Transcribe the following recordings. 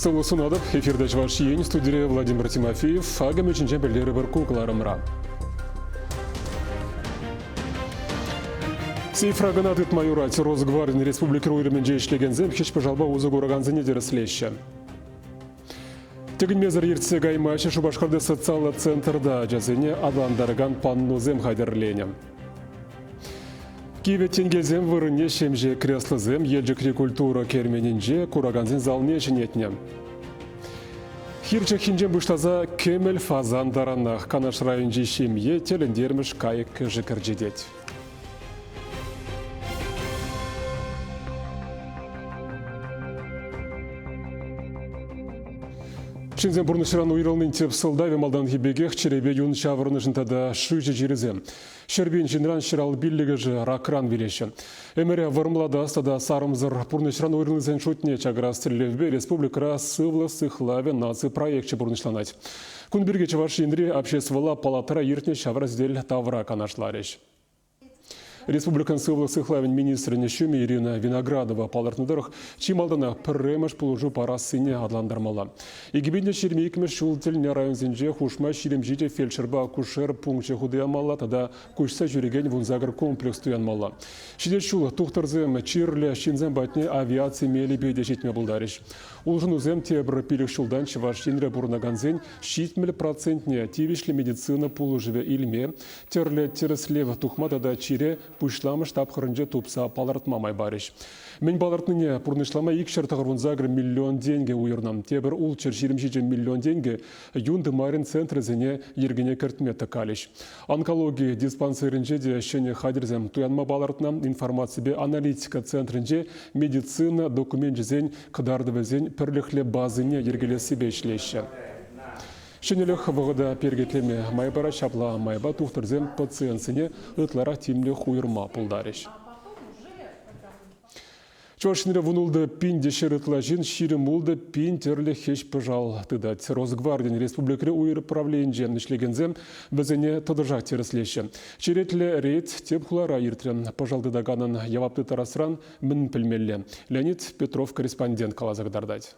Сылы сунадып, эфирда чвашиен, студия Владимир Тимофеев, агам үшінші бірлері бір кукларымра. Сейфрагана тыт майорат Росгвардин республикер уйрымен жейшлеген зем, хеш пожалба узы гораганзыне деріслеші. Тегін мезір ертсе гаймаші Шубашқарды социалы центрда жазыне адландарыган панну зем хайдерлене. Киеве тенгезем вырыне шемже креслызем елжікре культура керменінже кураганзин залне жинетне. Хирче хинжен бұштаза кемел фазан даранах канаш районжи шемье телендерміш кайык жікіржедет. Шинзен бұрнышыран уйрылның теп сылдаве малдан хибегех черебе юн шавырны жынтада шүйжі жерізем. Шербен жинран шырал биллігі жы ракран белеші. Эмере вармлада астада сарымзыр бұрнышыран уйрылызен шутне чаграс тірлевбе республикара сывлы сыхлаве наци проектче бұрнышланать. Күн бірге чаваш индри обществола палатара ертне шавраздель тавра канашлареш. Республикан сывлы сыхлавен министріне шуме Ирина Виноградова палартындырық чималдана пірреміш пұлыжу парасыне адландармала. Егебенде шерме екіміш шултеліне районзенже хушма шерем жеде фельдшерба кушер пункте худыямала, тада кушса жүреген вунзагр комплекс туянмала. Шеде шул тухтарзем чирлі шинзен батне авиация мели бейде жетме бұлдарыш. Улжын үзем тебір пилік шулдан чываш енре бұрнаганзен 70% тивишлі медицина пұлыжыве илме, терлі тереслев тухма тада чире пұшламыш тапқырынже тупса палартмамай барыш. Мен балартныне пұрнышлама икшер тағырвунзагр миллион денге уйырнам. Тебір улчыр 27 миллион денге юнды марин центрізіне ергене кіртметі калиш. Онкология диспансерінже де шене хадерзем туянма балартнам информациябе аналитика центрінже медицина документ жезен кыдардывезен пірліхле базыне ергелесі бешлеші. Шенелік вғыда пергетлеме майбара шапла майба тухтырзем пациентсіне ытлара тимлі хуйырма пулдарыш. Чуашинре вунулды пин дешерытла жин ширим улды пин терлі хеш пыжал тыдать. Росгвардин республикре уйыр правленже ішлегензем бізіне тыдыжақ тереслеші. Черетлі рейд теп хулара иртрен. Пыжалды даганын явапты тарасран мін пілмелі. Леонид Петров, корреспондент Калазагдардать.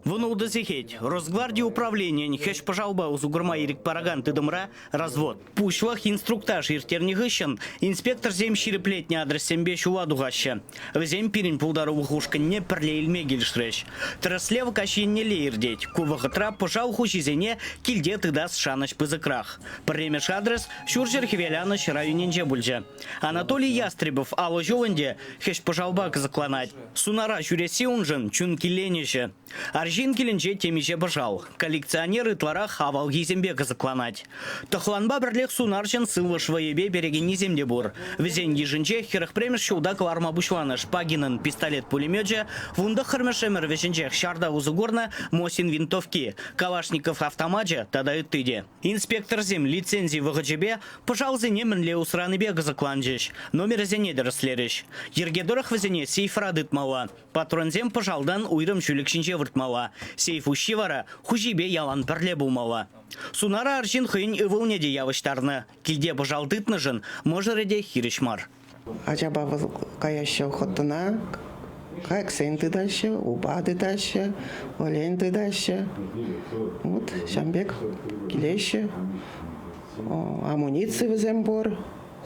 Вунулды зехеть. Росгвардия управления нехеш пожалба узугурма ирик параган тыдымра развод. Пушлах инструктаж иртерни гыщен. Инспектор зем ширеплетни адрес сембе шуладу гаща. Взем пирин пулдару вухушка не перлейльме гильшрещ. Траслева кащин не лейрдеть. Кувахатра пожал хучизене кильде тыдас шаныч пызыкрах. Премеш адрес шуржер хевеляныч районенже бульже. Анатолий Ястребов ало жовенде хеш пожалба закланать. Сунара жюреси унжен чун киленеже. Аржин келінже темеже бажал. Коллекционеры тлара хавал гизембека закланать. Тахланба бірлек сунарчын сылы швоебе берегені земде бур. Везен ежінже херах премеш шуда кварма бушланы шпагинын пистолет-пулеметже, вунда хырмешемер везенже шарда узугорна мосин винтовки, калашников автоматже тада үттіде. Инспектор зем лицензии вғыджебе пожал зенемен ле усраны бега закланжеш. Номер зене дырыслереш. Ергедорах везене сейфра дытмала. Патрон зем пожалдан уйрым шүлікшінже выртмала. Сейф ущивара хужибе ялан пірле булмала. Сунара аршин хыйн ывылнеде явыштарны. Килде бажалдытны жын, можыреде хиришмар. Acaba каяща хотына, как сенты дальше, убады дальше, оленты дальше. Вот, шамбек, килеще, амуниции в зембор.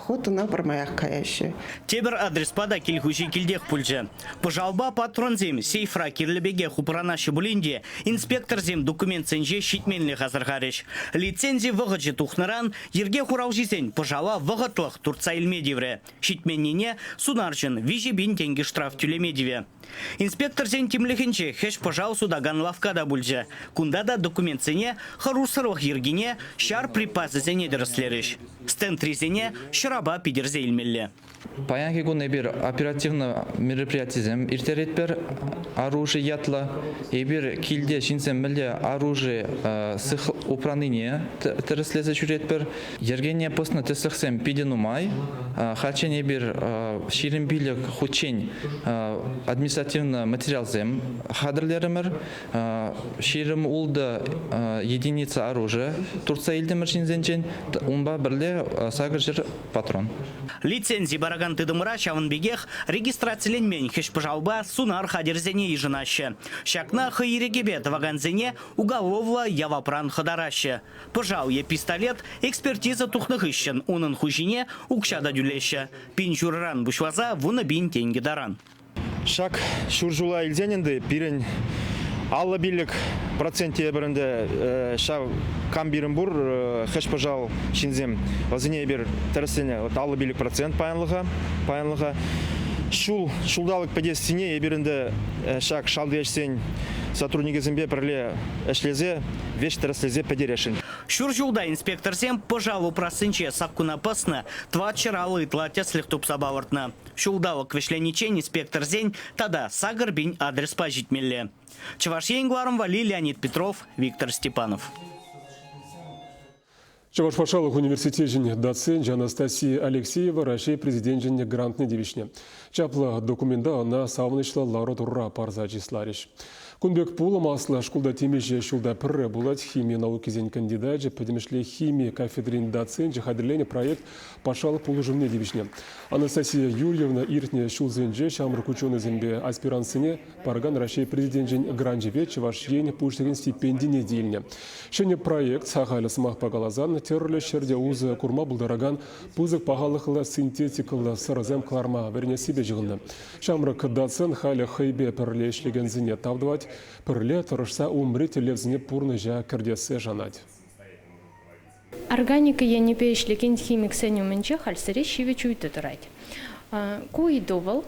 Хотына бармаях каяща. Тебір адрес пада кельхучи килдех пульже. Пожалба патрон зем сейфра кирлебеге хупранашы булинде инспектор зем документ сенже щитменлі хазыргареш. Лицензии вғыджы тухныран ерге хуралжизен пожала вғытлық турца илмедевре. Щитменнене сунарчын вижи бин тенге штраф тюлемедеве. Инспектор зен тимлехенче хеш пожал судаган лавкада бульже. Кундада документ сене харусырық ергене шар припасы зене дырыслереш. Стен-3 зене шыраба пидерзе илмелле. Паянки гуне бир оперативно мероприятием иртеретпер оружие ятла и бир килде шинсем меле оружие сых управление тереслезе чуретпер ергене постна тесахсем пиденумай хачене бир ширин билек хучень административно материалзем хадрлеремер ширим улда единица оружия Турция илдемер шинзенчен умба бирле сагыржыр патрон. Лицензии бараган тыдымыра чавынбегех регистрацияленмен хеш пожалба сунар хадерзене ижынаще. Шакна хыйрегебет ваганзене уголовла явапран хадараще. Пожалуе пистолет экспертиза тухнахыщен унын хужине укшада дюлеще. Пинчурран бушваза вуна бин тенге даран. Шак шуржула илзененде пирен алла биллик проценте бірінде шав камбирин бур хеш пожал шинзем вазине бир терсене алла биллик процент паянлыга шулдалык падестине ебирінде шак шалдешсен сотрудникезембе пірле эшлезе веш терслезе падерешин. Шуржулда инспектор зем пожалу просынче сапкуна пасна тва чаралы тлатя слихтуп сабавартна. Шулдалык вешленичен инспектор зень тада сагарбин адрес пажитмелле. Чавашьен гларом вали Леонид Петров, Виктор Степанов. Чаваш Пашалых университетіне доцент Анастасия Алексеева Рашей президентіне грантны девишне. Чапла документа на савнышла Ларо Турра парза числариш. Кунбек пулы масла школда темеше шулда пірі булат химия наукизен кандидат же подемешле химии кафедрин доцент же хадырлене проект Пашалы пулы жымне девишне. Анастасия Юрьевна иртне шулзенже шамрык ученый зембе аспирантсыне парган Рашей президентін гранжеве чаваш ен пуштеген стипендий недельне. Шене проект сахайлы сымақ пагалазан террлі шерде узы курма булдараган пузык пағалықлы синтетикылы сырызем кларма верне себе жығынды. Шамрык доцент хайлы хайбе пірле ішлеген зіне тавдывать, пірле тұрышса умрет левзіне пурны жа кірдесі жанать. Органика я не пешлеген химик сенюменче хальсыре шиве чуйты тұрайды. Куидовал,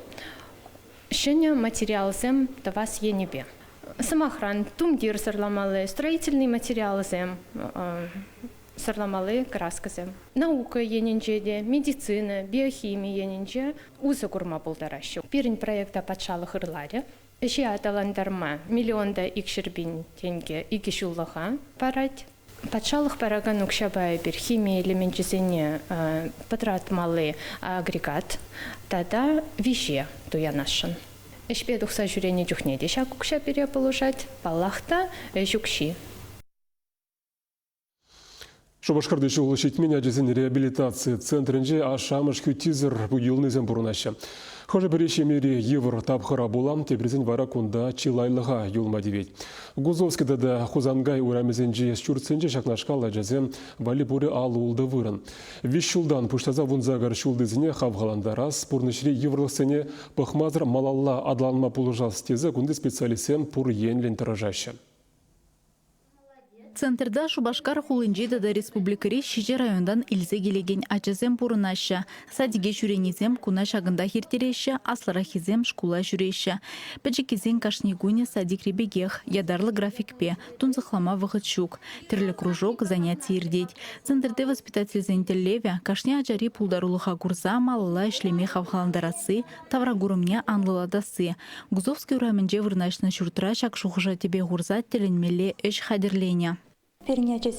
шене материалзем тавас енебе. Самохран, тумдир сарламалы, строительный материалзем, сарламалы красказем. Наука ененчеде, медицина, биохимия ененче, узы курма булдаращу. Пирин проекта патшалы хырларе. Эши аталандарма миллионда икшербин тенге икишуллаха парать. Патшалық параган укшабай бир химия элементчесене патратмалы агрегат, тада вище туянашын. Эшпе духса жюрене дюхнеде шак укша бере положать, палахта жукши. Шубашкарды улучшить меня джезин реабилитации центринже ашамыш кютизер буйылны зембурнаща. Хоже береше мере евро тапхара булам тебрезин вара кунда чилайлыга юлма девет. Гузовскида да хузангай урамезенже шурценже шакнашкала джезем валибуре алулды вырын. Вишулдан пуштаза вунзагар шулдызине хавгаландарас пурнышри евросене пахмазр малалла адланма пулужас тезе кунды специалисем пур енлен таражаща. Центрда Шубашкар хулынжида да республикари Шиже райондан илзе келеген ачызем пурынаща, садиге жүренезем куна шагында хиртереща, асларахизем шкула жүреща. Пэджикизен кашнигуне садик ребегех, ядарлы графикпе, тунзахлама вахытшук, терлі кружок занятий ирдеть. Центрде воспитательзен теллеве, кашня аджари пулдарулыха курса малыла ишлеме хавхаландарасы, таврагурымне анлыладасы. Гузовский ураменже вырнашна шуртра шак шухыжа тебе гурза теленмеле эш хадерленя. Перенятие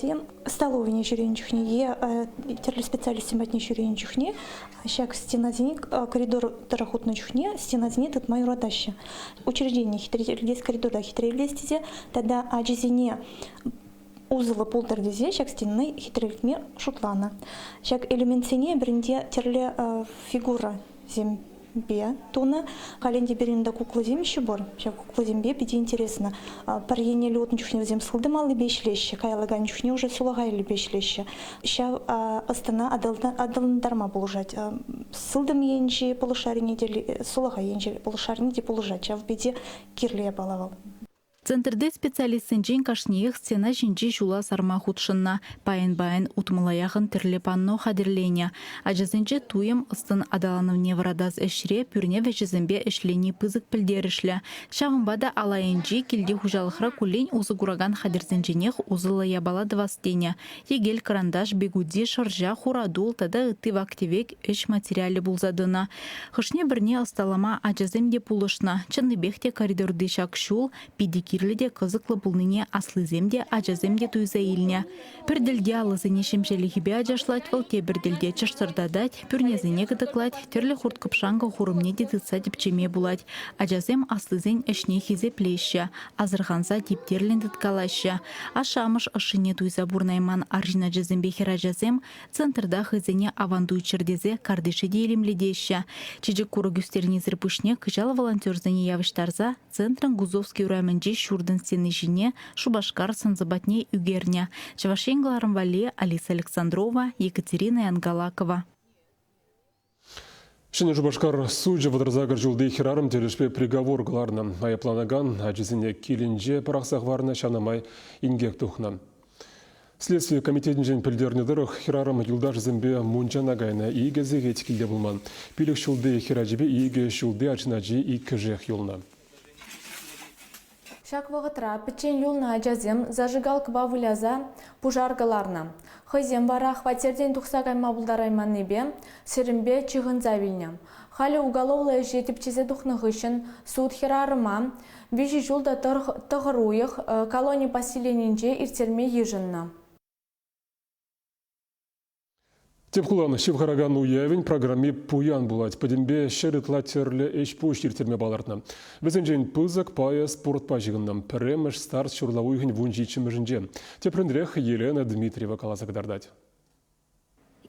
столовыне жүренчухне, терлі специалисты матне жүренчухне, шак стеназине коридор тарахутна чухне, стеназине тут мою родаща. Учреждение хитрелес коридора хитрелестизе, тогда аджизине узлы пултардизе, шак стены хитрелетме шутлана. Шак элементсине бренде терле фигура зем. Бе, туна, календе беринда куклы земще бор, шак куклы зембе биде интересно. Парьене лётн чухне взем сылды малы бешлеще, кайлаган чухне уже сулагай бешлеще. Ща астана адалындарма полужать. Сылдым енче полушарине дели, сулагай енче полушарине де полужать, а в беде кирле балавал. Центрде специалистсенжен кашниех стена жинжи жула сарма худшынна, байын-байын утмылаяғын тірлі панно хадерленя. Ажызынжы туем ыстын адаланывне варадаз эшре пүрне вәжізімбе эшлени пызык пілдерішлі. Шағынбада алайынжи келде хужалықра кулень узы гураган хадерзенженех узылы ябала двастеня. Егел карандаш бегуди шаржа хурадул тада ыты вактивек эш материалы булзадына. Хышне бірне асталама ажызымде пулышна. Чынны бехте коридорды шак шул, пидики хирледе кызыклы булныне аслыземде ажаземде туйза илне. Пірділде алызыне шемшелі хибе ажашлать волте бірділде чырсырдадать, пүрнезіне гыдыклать, терлі хурткыпшанға хурымне дедыца депчеме булать. Ажазем аслызен ішне хизе плеща, азырғанса диптерлендіт калаща. Ашамыш ышыне туйза бурнайман аржина жазембе херажазем, центрда хызене авандуй чердезе кардыши дейлемледеща. Чижик куры гүстернезір пүшне кыжалы волонтерзіне явыштарза, центрын Гузовский урайменже шурдын стены жіне Шубашкар сынзыбатне үгерне. Чавашенгаларым вали Алиса Александрова, Екатерина Янгалакова. Шыны Шубашкар суджа вадырзагар жылды хирарым телешпе приговор гларна. Аяпланаган ажызіне келінже парақсағварына шанамай ингек тухна. Следствие комитетінжен пілдернедіріх хирарым юлдаш зімбе мунчана гайна иегезе гетикілде булман. Пилік шулды хирajibе иеге шулды ачынаджи иккіжех юлна. Шак вағытра пічен юлна ажазем зажигалкыба выляза пужаргаларна. Хызем вара хватерден тухсагай мабылдарайман небе, сірімбе чығынза вильням. Халі уголовлы жетіпчезе тухнығышын суд хирарыма, вижи жулда тығыруйық колония поселенінже иртерме ежінна. Тепкулан Шевхараган уявень программе пуян булать. Падимбе шерит латерле эшпуш иртерме балартна. Везенжен пызак пая спорт пажигыннам. Премеш старт шурлауйгын вунжичим жинже. Тепрендрех Елена Дмитриева каласагдардать.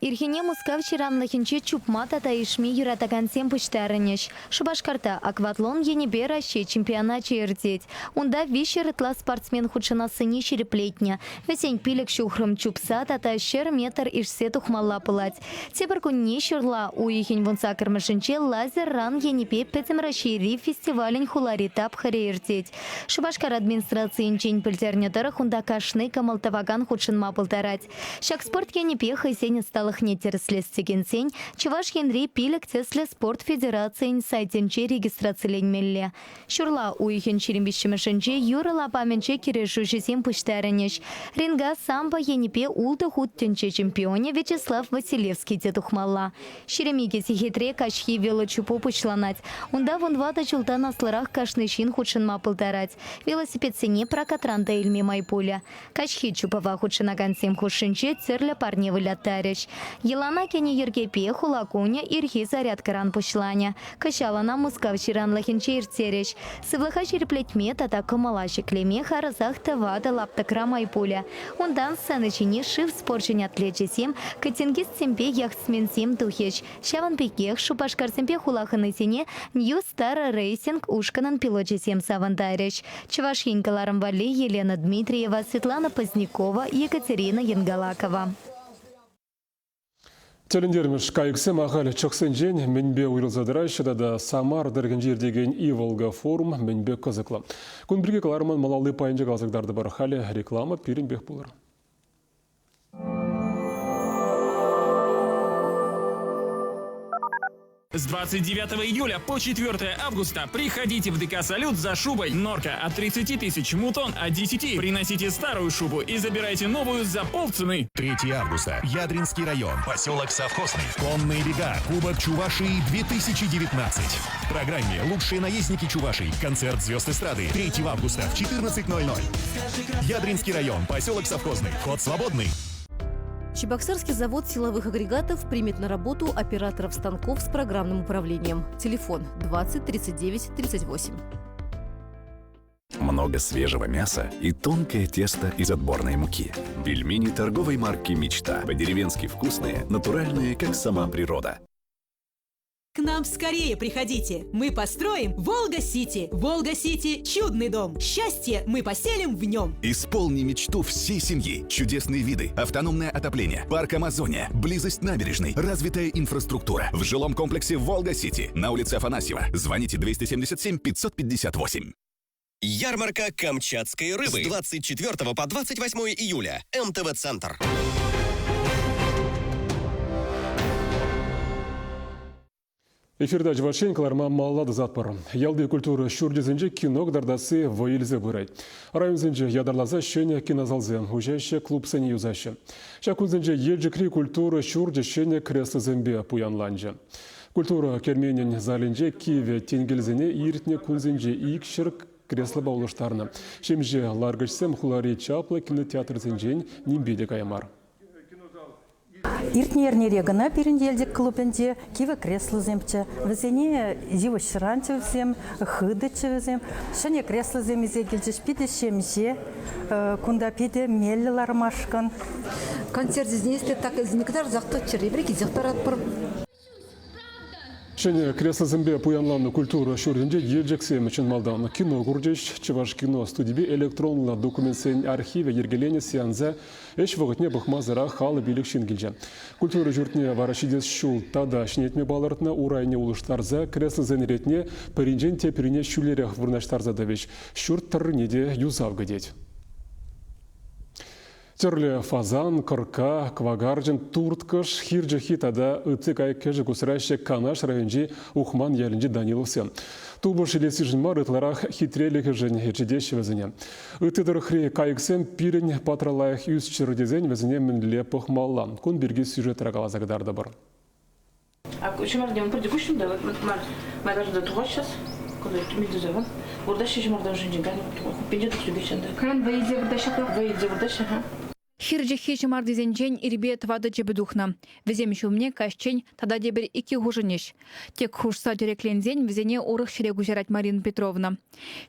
Ирхине Мускав чиранлыхинче чупмата та ишми юратаган сем пыштарынеш. Шубашкарта акватлон енебе раще чемпионат чертеть. Унда вишерытла спортсмен худшина сыне череплетня. Весень пилек шухрым чупса та шер метр ишсе тухмалла пылать. Тепарку не шурла у ихень вунца кырмышынче лазер ран енебе петем расшири фестивалень хулари тап хареертеть. Шубашкар администрациян чень пыльтернетарах унда кашны камалтаваган худшинма пылтарать. Шак спорт енебе хайсене стал нетерслестеген сень, Чуваш Енри пилек тесле спорт федерациян сайтенче регистрациялен Шурла уйхен черембищемешенче юрала паменче кирешушесем пыштарынеш. Ринга самбо енипе улты хуттенче чемпионе Вячеслав Василевский тетухмалла. Шеремиге сихетре кашхи велочупу пышланать. Унда вунвата чултан аслырах кашнышин худшинма пылтарать. Велосипед сене прокатранда илме майпуля. Кашхи чупава худшинаган сем худшинче церля парне вылятареш. Елана кене ергепе хулакуня ирхи заряд каран пушланя. Кашалана Мускав чиранлахинче иртереш. Сывлаха череплетме тата камалаши клеме харазах тавада лаптакра майпуля. Ундан санычине шив спорчень атлечесем, катингист семпе яхтсменсем тухеш. Шаван пекех Шубашкар семпе хулаханы сене Нью Стар Рейсинг ушканан пилочесем савандареш. Чувашинкаларам вали Елена Дмитриева, Светлана Позднякова, Екатерина Янгалакова. Телендермеш кайыксем ағалі чықсен менбе уйрылзадырайшы да Самар дәрген жердеген Иволга форум менбе қызықлы. Күн бірге қаларман малалы пайынжы қалзықдарды бар халі реклама перенбек болыр. С 29 июля по 4 августа приходите в ДК «Салют» за шубой Норка от 30 тысяч, Мутон от 10. Приносите старую шубу и забирайте новую за полцены. 3 августа. Ядринский район. Поселок Совхозный. Конные бега. Кубок Чувашии 2019. В программе «Лучшие наездники Чувашии». Концерт звезд эстрады. 3 августа в 14:00. Ядринский район. Поселок Совхозный. Вход свободный. Чебоксарский завод силовых агрегатов примет на работу операторов станков с программным управлением. Телефон 20 39 38. Много свежего мяса и тонкое тесто из отборной муки. Пельмени торговой марки «Мечта». По-деревенски вкусные, натуральные, как сама природа. К нам скорее приходите. Мы построим Волга-Сити. Волга-Сити – чудный дом. Счастье мы поселим в нем. Исполни мечту всей семьи. Чудесные виды, автономное отопление, парк Амазония, близость набережной, развитая инфраструктура. В жилом комплексе Волга-Сити на улице Афанасьева. Звоните 277 558. Ярмарка камчатской рыбы с 24 по 28 июля. МТВ-центр. Эфирда Жвашенкаларма маллады затпар. Ялды культура шурдезінже кинок дардасы войылзе бұрай. Районзінже ядарлаза шене кинозалзе, ужаще клуб сәне юзаще. Шакунзінже елжікри культура шурде шене креслы зімбе пуянланже. Культура керменен залінже Киеве тенгелзіне иртне кунзінже икшір кресло баулыштарына. Шемже ларгычсем хулари чаплы кинотеатр зенжен нимбеде каямар. Иртнерне регана перенделдик клубенде киве кресло земче. Везене зиво шранте взем, хыдыче взем. Шане кресло земезе гелжеш пиде шемже, кунда пиде мелле лармашкан. Концерт здесь так никогда захтот черебрики захтарат пор. Шене кресло зембе пуянланны культура шурденде ежексем için малдан кино гурдеш, чеваш кино студиби электронла документсен архиве ергелене сеанза эш вогытне бахмазара халы билик шингилже. Культура журтне варашидес шул тада шнетме балартна урайне улыштарза кресло зенеретне паринжен теперине шулерях вурнаштарза давеш шурт тарнеде юзавгадеть. Терле фазан, кырка, квагарджин, турткаш, хирджахи тада ыцыкай кежі кусырайшы канаш районжи ухман ялінжи Даниловсен. Тубыш илесі жынмар ытларах хитрелігі жын ечедеші візіне. Үтідір хри кайыксен пирен патралайық үз чырдезен візіне мінле пұхмалла. Кун бірге сюжет рағала загдарды бар. Хирджихи чымардызенчен ирбе твады жебедухна. Везем шумне кашчен тада дебір iki хужынеш. Тек хушса дереклензен везене орық шире гузерать Марина Петровна.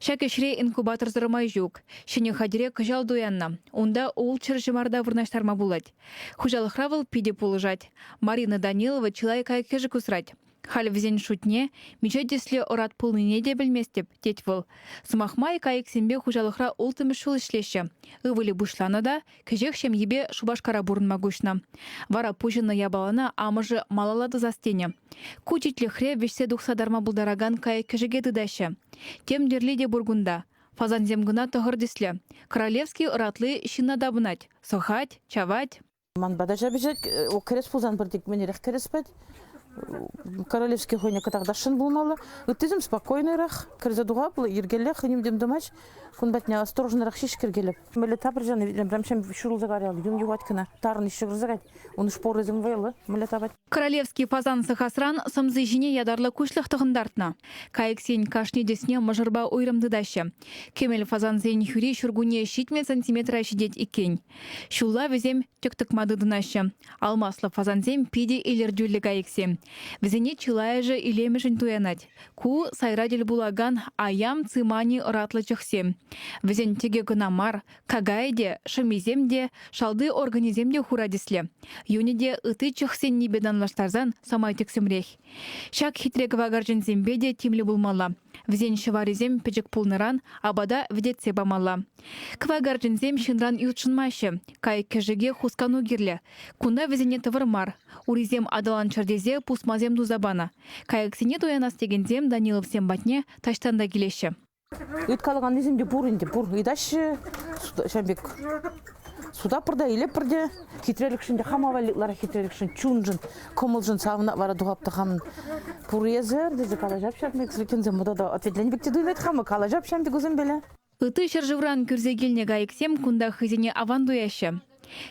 Шаке шире инкубатор зырмай жук. Шене хадире кыжал дуянна. Онда ол чыржымарда вырнаштарма булать. Хужалықравыл пиде пулыжать. Марина Данилова чылай кайкежі кусрать. Халі візен шутне, мечетесле орат пулныне де білместеп, детвіл. Сымахмай кайық сенбе хужалықра олтымы шул ішлеші. Ывылі бұшланы да, кежек шем ебе шубашкара бұрынма гүшна. Вара пужыны ябалана амыжы малалады застене. Кучитлі хре вешсе дұқсадарма бұлдараган кайық кежеге дыдашы. Тем дерлі де бұргунда. Фазан земгына тұғырдесле. Королевский ыратлы шынна дабынать. Сохать, чавать. Ман бадажа бежать, о керес пулзан бірдік менерек кереспет. Королевский хойне катагдашын булмалы. Үттізім спокойныйрақ, кірзадуға бұл ергелі хынемдем думач, күнбәтіне осторожнырақ шиш кергеліп. Мөлі табыр жаны, брамшем шурылзы қариялы, юн юғат кіна, тарын іші ғырзығайд, оны шпорызым вайлы, мөлі табат. Королевский фазан сахасран самзы жіне ядарлы күшлік тұғындартына. Кайық сен кашни десіне мажырба ойрымды дашы. Кемел фазан зен хүре шүргуне шитме сантиметра шидет икен. Шулла візем тектік мадыдынашы. Алмаслы фазан зем пиде елердюлі кайықсем. Візене чылая же илемешін туянать. Ку сайрадел булаган аям цимани ыратлы чықсем. Візен теге гынамар, кагайде, шамиземде, шалды организемде хурадисле. Юниде ыты чықсен небеданлаштарзан самай тексемрех. Шак хитрек вагаржын зембеде тимлі булмала. Візен шываризем печек пулныран, абада ведетсе бамала. Квагаржын зем шынран ютшынмашы, кай кежеге хускану гирле. Кунда візене тывырмар. Уризем адалан чардезе пусмазем дузабана. Кайыксене тоянас тегензем Данилов сем батне таштанда келеші. Үт қалған неземде бұрынде, идашы, шамбек, суда пырда, илеп пырде, хитрелікшінде, хамаваликлары хитрелікшін, чунжын, комылжын савына вара дұғапты хамын. Бұр езір, деді кала жапшамбек, сілікензем мұда да ответленбекте дуйлайды хамы, кала жапшамбек өзім белі. Ыты шыржывран күрзегелне гайыксем кунда хызене авандуяшы.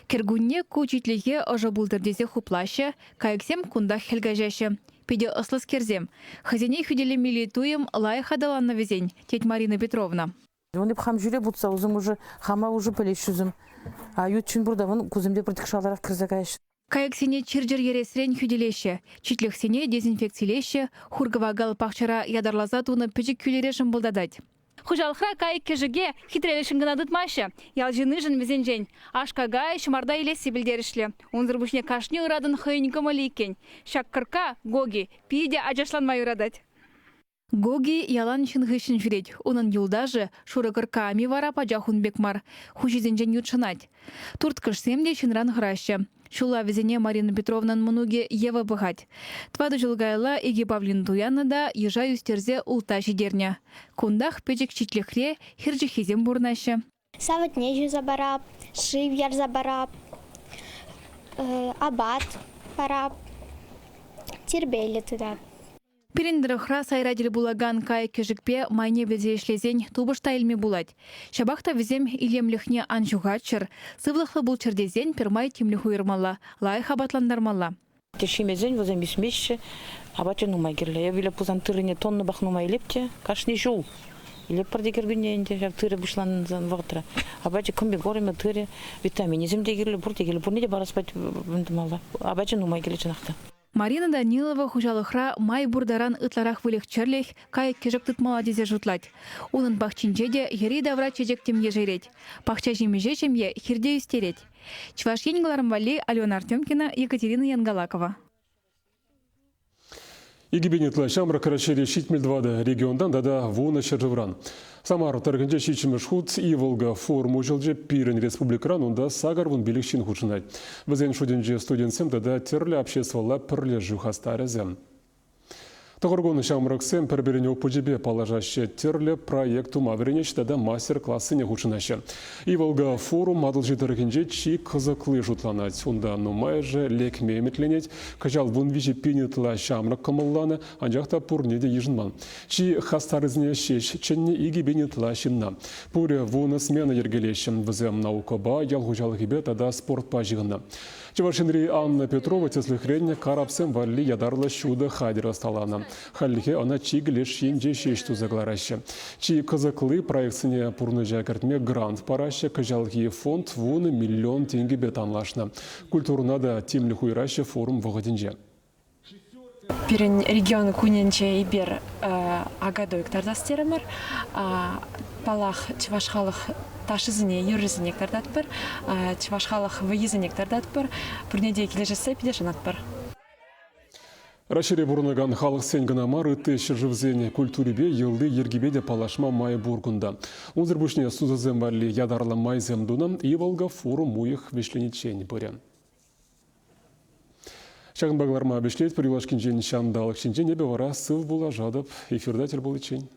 Кергунне кучитліге ұжы бұлдырдезе хуплашы, кайыксем кунда хелгажашы. Педе ыслыс керзем. Хазине хүделі милитуем лай хадаланна везень, теть Марина Петровна. Он хам жүре бұтса, өзім уже хама уже пөлеш үзім. А ютчын бұрда вон көзімде бірдік шаларақ кірзагайшы. Кайыксене чирджер ересрен хүделеші, читліксене дезинфекциялеші, хургавагал пақчара ядарлаза туны пөжік күлерешін бұлдадать. Хужалхра кайык кежеге хитрелешін гынадытмашы. Ялжыны жын везенжен. Ашкагай шымарда елесі білдерішлі. Онзыр бұшне кашны ұрадын хойнікымылы екен. Шак кырка Гоги пиде ажашланмай ұрадать. Гоги ялан шынғышын жүрет. Оның юлдажы шуры кырка ами вара пажахун бекмар. Хужизенжен ютшынать. Турткышсемде шынран ғырашы. Шула везене Марина Петровнан мұнуге Ева бұғать. Твады жылгайла Иги Павлин туяны да ежа юстерзе улта жидерня. Кундах печек читлехре хирджихизем бурнашы. Сават нежу забарап, шивьяр забарап, абат барап, тербейлі туда. Перендіріхра сайрадел булаган кай кежікпе майне везе ішлезен тубышта елме булать. Шабақта везем илемліхне анжуғатшыр, сывлықлы бұл чердезен пермай темлі хуйырмала, лай хабатландармала. Тешимезен возем бисмешші, абачы нумай керлі. Я вилі пузан тырыне тонны бақ нумай лепте, кашны жул. Или продикер гүнеенде жак тыры бушланын вагытра. Абачы кымбе горыме тыры витаминизм дегерле буртегерле бурнеде бараспать бындымала. Абачы нумай келе жанакта. Марина Данилова хужалыхра май бурдаран ытларах вылех черлех, кайык кежек тытмала дезе жутлать. Унын бахчинчеде ери давра чежек темге жереть. Пахча жемеже жемье хирде истереть. Чваш енгаларым вали Алена Артемкина, Екатерина Янгалакова. Игибенетлі шамра карачере шитмелдвады региондан дада вуна шержевран. Самар таргынче шичіміш худ и Волга форуму жылже пирен республикран онда сагар вун билікшін худшынай. Бізен шуденже студентсем дада терлі обществола пірлі жухастарызем. Тағырғыны шамрықсен пірберіне опыжебе палажашы терлі проекту мавренеш дада мастер-классы не худшынашы. И Волга форум адылжы таргынче чи қызықлы жұтланать. Онда нумай же лекме еметленет, кажал вун вижі пинетла шамрық кымылланы, анжақта пурнеде ежінман. Чи хастарызне шеш, ченне иги бенетла шинна. Пуре вуны смена ергелешін, візем наукаба, ялғужалығыбе тада спортпа жығынна. Чевашинри Анна Петрова теслыхренне карапсем валли ядарлы шуды хадира сталана. Халлихе она чиглеш енже шешту заглараще. Чи кызыклы проектсыне пурны жакартме грант параще, кажалги фонд вуны $1 миллион бетанлашна. Культурна да темлі хуйраще форум вғадинже. Пирен регион куненче ибер агадойк тардастеремер, палах чевашхалых ташызыне юрызынек тардатпыр, чевашхалых выезынек тардатпыр, пурнеде кележесе пидешанатпыр. Рашире бурнаган халық сенгінамар үтті шыржывзене культуребе елді ергебеде палашма май бургунда. Унзырбушне сузызем валли ядарлы майзем дунам и Волга форум уих вешленичень бұрен. Шағын бағларма бешлет, прилашкин жен шандалық шинжен ебе вара сыл була жадып, эфирдатель бұл ичень.